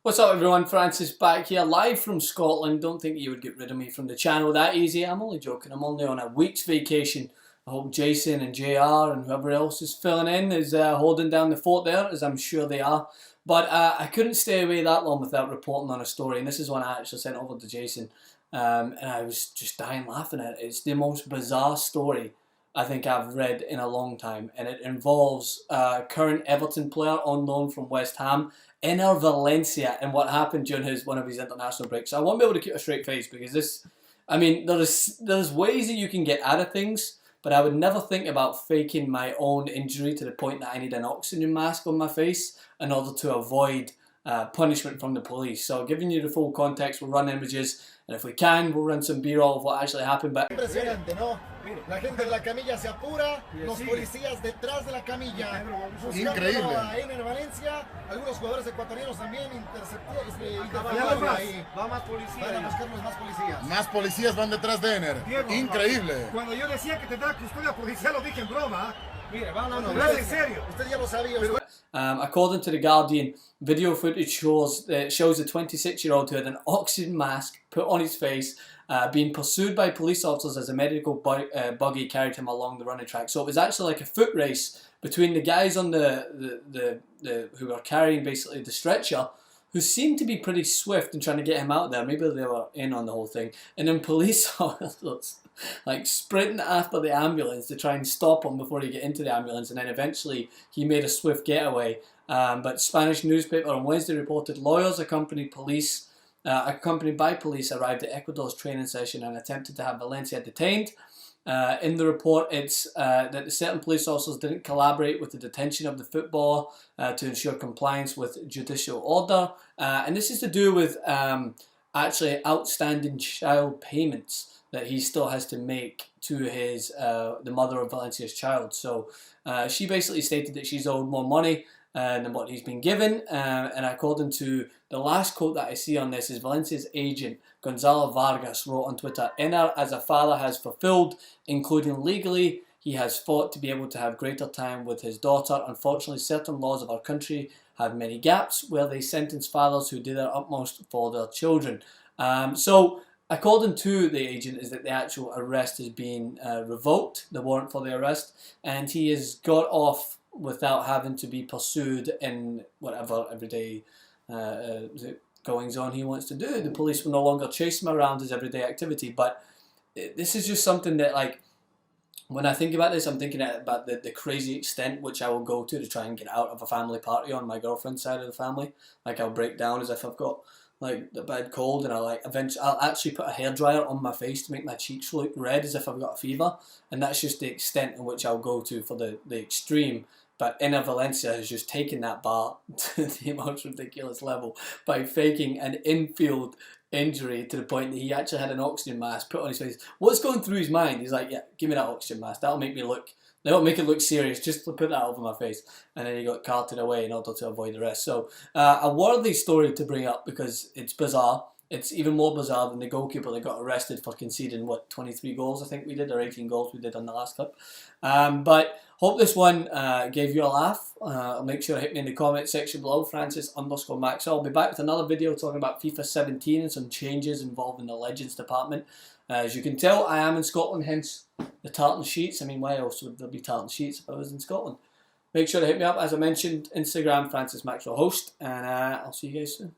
What's up everyone, Francis back here live from Scotland. Don't think you would get rid of me from the channel that easy. I'm only joking, I'm only on a week's vacation. I hope Jason and JR and whoever else is filling in is holding down the fort there, as I'm sure they are. But I couldn't stay away that long without reporting on a story, and this is one I actually sent over to Jason. And I was just dying laughing at it. It's the most bizarre story I think I've read in a long time, and it involves current Everton player on loan from West Ham, Enner Valencia, and what happened during one of his international breaks. So I won't be able to keep a straight face because this, I mean, there's ways that you can get out of things, but I would never think about faking my own injury to the point that I need an oxygen mask on my face in order to avoid punishment from the police. So giving you the full context, we'll run images, and if we can, we'll run some B-roll of what actually happened. But impresionante, ¿no? La gente en la camilla se apura, los policías detrás de la camilla, increíble. A Enner Valencia, algunos jugadores ecuatorianos también interceptaron ahí. Va más policía. Van a buscarnos más policías. Más policías van detrás de Enner. Diego, increíble. Cuando yo decía que tendrá custodia policial lo dije en broma. Mire, van a hablar en serio. Usted ya lo sabía. According to The Guardian, video footage shows the 26-year-old who had an oxygen mask put on his face, being pursued by police officers as a medical buggy carried him along the running track. So it was actually like a foot race between the guys on the who were carrying basically the stretcher, who seemed to be pretty swift in trying to get him out there. Maybe they were in on the whole thing. And then police officers like sprinting after the ambulance to try and stop him before he get into the ambulance, and then eventually he made a swift getaway. But Spanish newspaper on Wednesday reported lawyers accompanied by police arrived at Ecuador's training session and attempted to have Valencia detained. In the report, it's that certain police officers didn't collaborate with the detention of the footballer to ensure compliance with judicial order. And this is to do with actually outstanding child payments that he still has to make to his the mother of Valencia's child. So she basically stated that she's owed more money than what he's been given, and according to the last quote that I see on this is Valencia's agent Gonzalo Vargas wrote on Twitter, "Enner as a father has fulfilled, including legally, he has fought to be able to have greater time with his daughter. Unfortunately, certain laws of our country have many gaps where they sentence fathers who do their utmost for their children." So according to the agent, is that the actual arrest has been revoked, the warrant for the arrest, and he has got off without having to be pursued in whatever everyday goings on he wants to do. The police will no longer chase him around his everyday activity. But this is just something that, like, when I think about this, I'm thinking about the crazy extent which I will go to try and get out of a family party on my girlfriend's side of the family. Like, I'll break down as if I've got like the bad cold, and I'll actually put a hairdryer on my face to make my cheeks look red as if I've got a fever. And that's just the extent in which I'll go to for the extreme. But Enner Valencia has just taken that bar to the most ridiculous level by faking an infield injury to the point that he actually had an oxygen mask put on his face. What's going through his mind? He's like, yeah, give me that oxygen mask. That'll make it look serious. Just to put that over my face. And then he got carted away in order to avoid arrest. So a worthy story to bring up because it's bizarre. It's even more bizarre than the goalkeeper that got arrested for conceding, what, 23 goals I think we did, or 18 goals we did on the last clip. But hope this one gave you a laugh. Make sure to hit me in the comment section below, Francis_Maxwell. I'll be back with another video talking about FIFA 17 and some changes involving the Legends department. As you can tell, I am in Scotland, hence the tartan sheets. I mean, why else would there be tartan sheets if I was in Scotland? Make sure to hit me up, as I mentioned, Instagram, Francis Maxwell Host, and I'll see you guys soon.